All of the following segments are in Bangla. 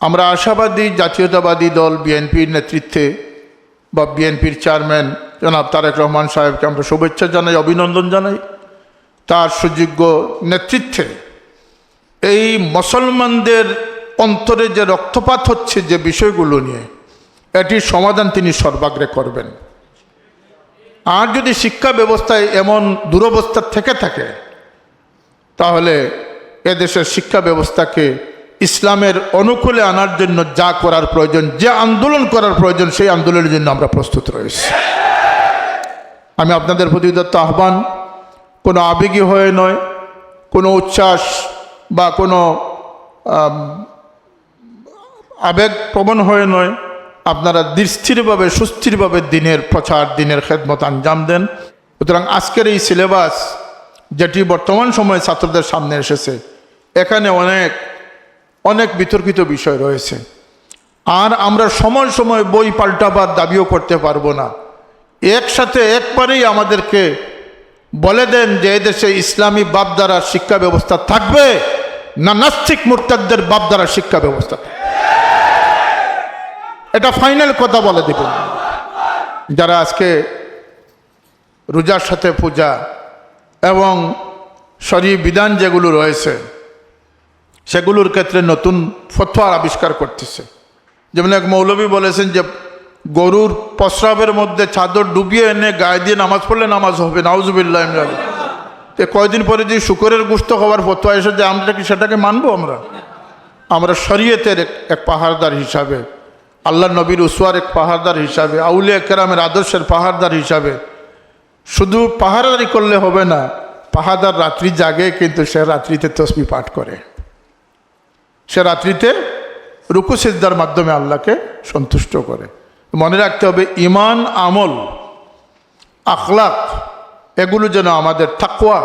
আমরা আশাবাদী জাতীয়তাবাদী দল বিএনপির নেতৃত্বে বা বিএনপির চেয়ারম্যান জনাব তারেক রহমান সাহেবকে আমরা শুভেচ্ছা জানাই, অভিনন্দন জানাই। তার সুযোগ্য নেতৃত্বে এই মুসলমানদের অন্তরে যে রক্তপাত হচ্ছে যে বিষয়গুলো নিয়ে, এটির সমাধান তিনি সর্বাগ্রে করবেন। আর যদি শিক্ষা ব্যবস্থায় এমন দুরবস্থা থেকে থাকে, তাহলে এদেশের শিক্ষা ব্যবস্থাকে ইসলামের অনুকূলে আনার জন্য যা করার প্রয়োজন, যে আন্দোলন করার প্রয়োজন, সেই আন্দোলনের জন্য আমরা প্রস্তুত রয়েছি। আমি আপনাদের প্রতি উদাত্ত আহ্বান, কোনো আবেগী হয়ে নয়, কোনো উচ্ছ্বাস বা কোনো আবেগপ্রবণ হয়ে নয়, আপনারা দৃঢ়স্থিরভাবে সুস্থিরভাবে দিনের প্রচার, দিনের খেদমত আঞ্জাম দেন। সুতরাং আজকের এই সিলেবাস যেটি বর্তমান সময়ে ছাত্রদের সামনে এসেছে, এখানে অনেক অনেক বিতর্কিত বিষয় রয়েছে। আর আমরা সময় সময় বই পাল্টাবার দাবিও করতে পারবো না। একসাথে একবারেই আমাদেরকে বলে দেন যে এদেশে ইসলামী বাপধারার শিক্ষা ব্যবস্থা থাকবে না নাস্তিক মুরতাদদের বাপধারার শিক্ষা ব্যবস্থা, এটা ফাইনাল কথা বলে দেবেন। যারা আজকে রোজার সাথে পূজা এবং শরীয়ত বিধান যেগুলো রয়েছে সেগুলোর ক্ষেত্রে নতুন ফতোয়া আবিষ্কার করতেছে। যেমন এক মৌলবী বলেছেন যে গরুর প্রস্রাবের মধ্যে চাদর ডুবিয়ে এনে গায়ে দিয়ে নামাজ পড়লে নামাজ হবে, নাউজুবিল্লাহ। তো কয়দিন পরে যে শুকরের গোশত খাওয়ার ফতোয়া এসে যে আমরা কি সেটাকে মানবো? আমরা শরীয়তের এক পাহাড়দার হিসাবে, আল্লাহ নবীর উসওয়ার এক পাহাড়দার হিসাবে, আউলিয়া কেরামের আদর্শের পাহাড়দার হিসাবে শুধু পাহাড়দারি করলে হবে না, পাহাড়দার রাত্রি জাগে, কিন্তু সে রাত্রিতে তসবিহ পাঠ করে, সে রাত্রিতে রুকু সিজদার মাধ্যমে আল্লাহকে সন্তুষ্ট করে। মনে রাখতে হবে ঈমান, আমল, আখলাক এগুলো যেন আমাদের, তাকওয়া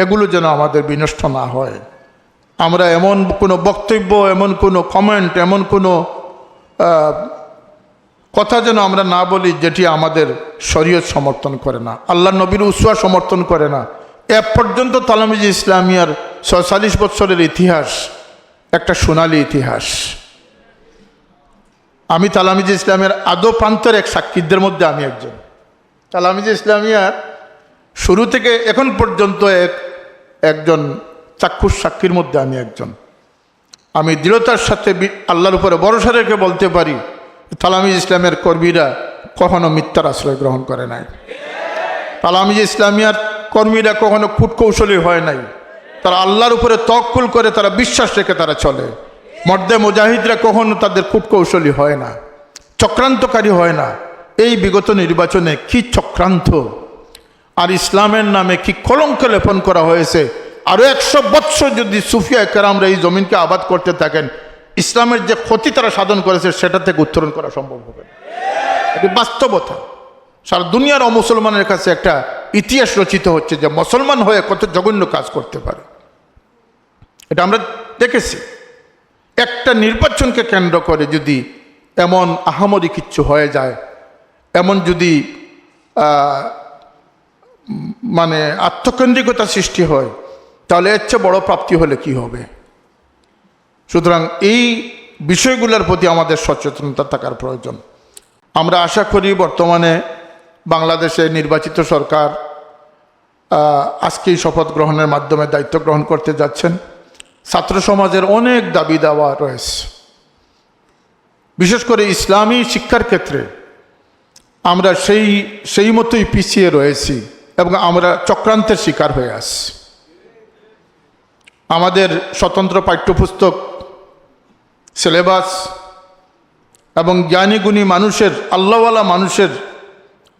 এগুলো যেন আমাদের বিনষ্ট না হয়। আমরা এমন কোনো বক্তব্য, এমন কোনো কমেন্ট, এমন কোনো কথা যেন আমরা না বলি যেটি আমাদের শরীয়ত সমর্থন করে না, আল্লাহ নবীর উসওয়া সমর্থন করে না। এ পর্যন্ত তালামিজি ইসলামিয়ার ৪৬ বছরের ইতিহাস একটা সোনালী ইতিহাস। আমি তালামিজি ইসলামের আদৌ প্রান্তের এক সাক্ষীদের মধ্যে আমি একজন। তালামিজি ইসলামিয়ার শুরু থেকে এখন পর্যন্ত একজন চাক্ষুষ সাক্ষীর মধ্যে আমি একজন। আমি দৃঢ়তার সাথে আল্লাহর উপরে ভরসা রেখে বলতে পারি, তালামিজি ইসলামের কর্মীরা কখনো মিথ্যার আশ্রয় গ্রহণ করে নাই। তালামিজি ইসলামিয়ার কর্মীরা কখনো কূটকৌশলী হয় নাই। তারা আল্লাহর উপরে তওয়াক্কুল করে, তারা বিশ্বাস রেখে তারা চলে। মর্দে মুজাহিদরা কখনো তাদের কূটকৌশলী হয় না, চক্রান্তকারী হয় না। এই বিগত নির্বাচনে কি চক্রান্ত আর ইসলামের নামে কি কলঙ্ক লেপন করা হয়েছে। আরও 100 বৎসর যদি সুফিয়া কেরামরা এই জমিনকে আবাদ করতে থাকেন, ইসলামের যে ক্ষতি তারা সাধন করেছে সেটা থেকে উত্তরণ করা সম্ভব হবে না। এটি বাস্তবতা। সারা দুনিয়ার অমুসলমানের কাছে একটা ইতিহাস রচিত হচ্ছে যে মুসলমান হয়ে কত জঘন্য কাজ করতে পারে। এটা আমরা দেখেছি। একটা নির্বাচনকে কেন্দ্র করে যদি এমন আহামরি কিচ্ছু হয়ে যায়, এমন যদি মানে আত্মকেন্দ্রিকতা সৃষ্টি হয়, তাহলে এর চেয়ে বড় প্রাপ্তি হলে কি হবে? সুতরাং এই বিষয়গুলোর প্রতি আমাদের সচেতনতা থাকার প্রয়োজন। আমরা আশা করি বর্তমানে বাংলাদেশে নির্বাচিত সরকার আজকেই শপথ গ্রহণের মাধ্যমে দায়িত্ব গ্রহণ করতে যাচ্ছেন। ছাত্র সমাজের অনেক দাবি দাওয়া রয়েছে, বিশেষ করে ইসলামী শিক্ষার ক্ষেত্রে আমরা সেই মতোই পিছিয়ে রয়েছি এবং আমরা চক্রান্তের শিকার হয়ে আসছি। আমাদের স্বতন্ত্র পাঠ্যপুস্তক, সিলেবাস এবং জ্ঞানী গুণী মানুষের, আল্লাহওয়ালা মানুষের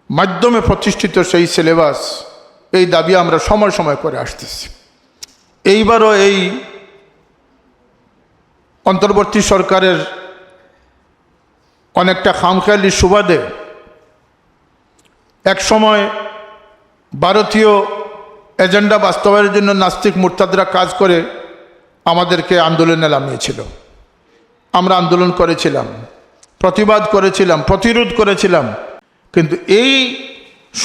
মাধ্যমে প্রতিষ্ঠিত সেই সিলেবাস, এই দাবি আমরা সময় সময় করে আসতেছি। এইবারও এই অন্তর্বর্তী সরকারের অনেকটা খামখেয়ালি সুবাদে এক সময় ভারতীয় এজেন্ডা বাস্তবায়নের জন্য নাস্তিক মুরতাদরা কাজ করে আমাদেরকে আন্দোলনে নামিয়েছিল। আমরা আন্দোলন করেছিলাম, প্রতিবাদ করেছিলাম, প্রতিরোধ করেছিলাম। কিন্তু এই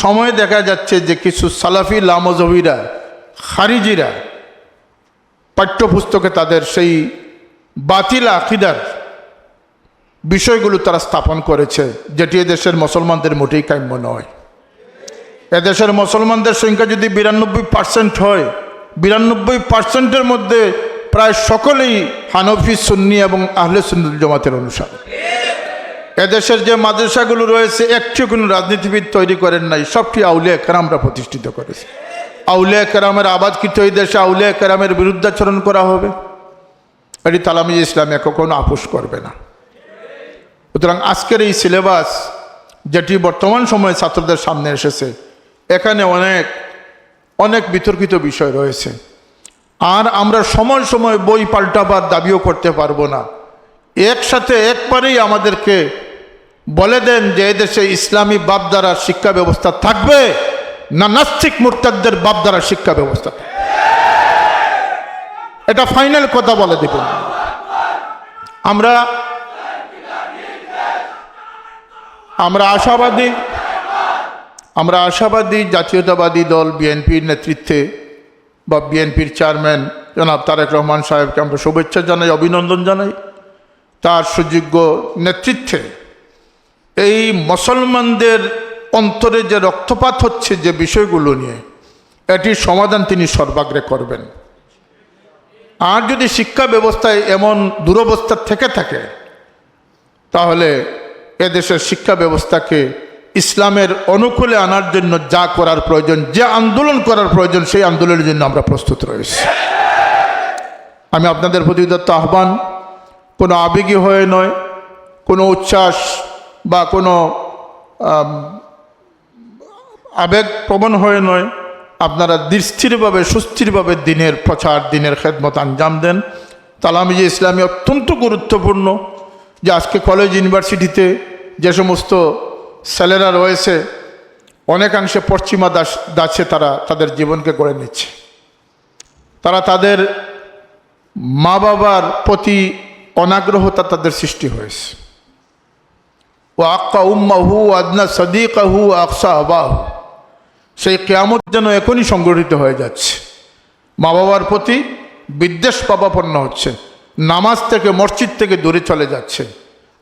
সময়ে দেখা যাচ্ছে যে কিছু সালাফি লামজহবিরা, খারিজিরা পাঠ্যপুস্তকে তাদের সেই বাতিল আকিদার বিষয়গুলো তারা স্থাপন করেছে, যেটি এদেশের মুসলমানদের মোটেই কাম্য নয়। এদেশের মুসলমানদের সংখ্যা যদি 92% হয়, 92%-এর মধ্যে প্রায় সকলেই হানফি, সুন্নি এবং আহলে সুন্নাত জামাতের অনুসারী। এদেশের যে মাদ্রাসাগুলো রয়েছে, একটিও কোনো রাজনীতিবিদ তৈরি করেন নাই, সবটি আউলিয়া কেরামরা প্রতিষ্ঠিত করেছে। আউলিয়া কেরামের আবাদকৃত এই দেশে আউলিয়া কেরামের বিরুদ্ধাচরণ করা হবে, এটি তালামিজ ইসলামে কখনো আপোষ করবে না। সুতরাং আজকের এই সিলেবাস যেটি বর্তমান সময়ে ছাত্রদের সামনে এসেছে, এখানে অনেক অনেক বিতর্কিত বিষয় রয়েছে। আর আমরা সময় সময় বই পাল্টাবার দাবিও করতে পারবো না। একসাথে একবারেই আমাদেরকে বলে দেন যে এদেশে ইসলামী বাপধারার শিক্ষা ব্যবস্থা থাকবে না নাস্তিক মুরতাদদের বাপধারার শিক্ষা ব্যবস্থা, এটা ফাইনাল কথা বলে দেবেন। আমরা আশাবাদী জাতীয়তাবাদী দল বিএনপির নেতৃত্বে বা বিএনপির চেয়ারম্যান জনাব তারেক রহমান সাহেবকে আমরা শুভেচ্ছা জানাই, অভিনন্দন জানাই। তার সুযোগ্য নেতৃত্বে এই মুসলমানদের অন্তরে যে রক্তপাত হচ্ছে যে বিষয়গুলো নিয়ে, এটির সমাধান তিনি সর্বাগ্রে করবেন। আর যদি শিক্ষা ব্যবস্থায় এমন দুরবস্থা থেকে থাকে, তাহলে এদেশের শিক্ষা ব্যবস্থাকে ইসলামের অনুকূলে আনার জন্য যা করার প্রয়োজন, যে আন্দোলন করার প্রয়োজন, সেই আন্দোলনের জন্য আমরা প্রস্তুত রয়েছি। আমি আপনাদের প্রতি উদাত্ত আহ্বান, কোনো আবেগী হয়ে নয়, কোনো উচ্ছ্বাস বা কোনো আবেগপ্রবণ হয়ে নয়, আপনারা দৃঢ়স্থিরভাবে সুস্থিরভাবে দিনের প্রচার, দিনের খেদমত আঞ্জাম দেন। তালামিজ ইসলামী অত্যন্ত গুরুত্বপূর্ণ। যে আজকে কলেজ ইউনিভার্সিটিতে যে সমস্ত ছেলেরা রয়েছে, অনেকাংশে পশ্চিমা দাসে তারা তাদের জীবনকে গড়ে নিচ্ছে। তারা তাদের মা বাবার প্রতি অনাগ্রহতা তাদের সৃষ্টি হয়েছে। ও আক্কা উম্মাহু আদনা সদিকাহু আকসা আবাহু, সেই কিয়ামত যেন এখনই সংগঠিত হয়ে যাচ্ছে। মা বাবার প্রতি বিদ্বেষ পাবাপন্ন হচ্ছে, নামাজ থেকে মসজিদ থেকে দূরে চলে যাচ্ছে।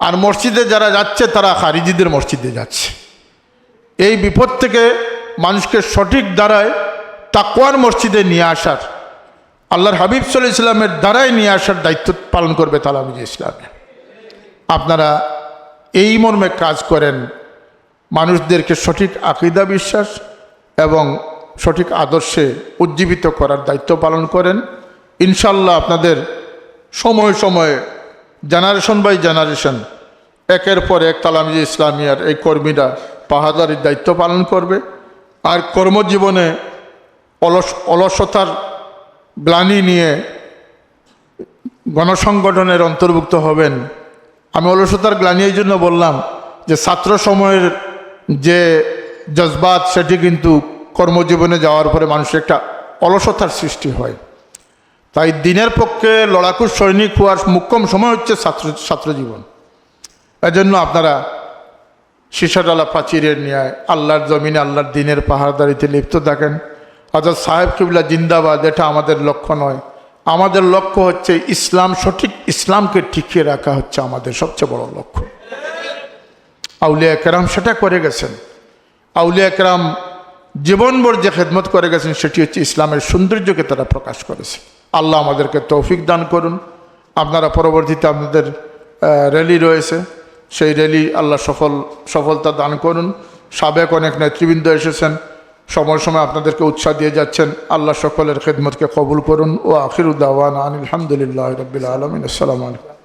আর মসজিদে যারা যাচ্ছে তারা খারিজিদের মসজিদে যাচ্ছে। এই বিপদ থেকে মানুষকে সঠিক দ্বারায় তাকওয়ার মসজিদে নিয়ে আসার, আল্লাহর হাবিব সাল্লাল্লাহু আলাইহি ওয়াসাল্লামের দ্বারাই নিয়ে আসার দায়িত্ব পালন করবে তালামিজ ইসলামে। আপনারা এই মর্মে কাজ করেন, মানুষদেরকে সঠিক আকীদা বিশ্বাস এবং সঠিক আদর্শে উজ্জীবিত করার দায়িত্ব পালন করেন। ইনশাল্লাহ আপনাদের সময়ে সময়ে জেনারেশন বাই জেনারেশন একের পর এক তালামিজ ইসলামিয়ার এই কর্মীরা পাহাদারির দায়িত্ব পালন করবে। আর কর্মজীবনে অলসতার গ্লানি নিয়ে গণসংগঠনের অন্তর্ভুক্ত হবেন। আমি অলসতার গ্লানি এই জন্য বললাম যে ছাত্র সময়ের যে জজবাত, সেটি কিন্তু কর্মজীবনে যাওয়ার পরে মানুষের একটা অলসতার সৃষ্টি হয়। তাই দিনের পক্ষে লড়াকু সৈনিক হওয়ার মুখ্যম সময় হচ্ছে ছাত্রজীবন। এজন্য আপনারা সীসাডালা প্রাচীরের ন্যায় আল্লাহর জমিনে আল্লাহর দিনের পাহাড়দারিতে লিপ্ত থাকেন। হযরত সাহেব কিবলা জিন্দাবাদ, এটা আমাদের লক্ষ্য নয়। আমাদের লক্ষ্য হচ্ছে ইসলাম, সঠিক ইসলামকে টিকিয়ে রাখা হচ্ছে আমাদের সবচেয়ে বড় লক্ষ্য। আউলিয়া কেরাম সেটা করে গেছেন। আউলিয়া কেরাম জীবনভর যে খেদমত করে গেছেন, সেটি হচ্ছে ইসলামের সৌন্দর্যকে তারা প্রকাশ করেছে। আল্লাহ আমাদেরকে তৌফিক দান করুন। আপনারা পরবর্তীতে আপনাদের র্যালি রয়েছে, সেই র্যালি আল্লাহ সফলতা দান করুন। সাবেক অনেক নেতৃবৃন্দ এসেছেন, সময় সময় আপনাদেরকে উৎসাহ দিয়ে যাচ্ছেন। আল্লাহ সকলের খেদমতকে কবুল করুন। ও আখিরু দাওয়ানা আনিল হামদুলিল্লাহি রাব্বিল আলামিন। আসসালামু আলাইকুম।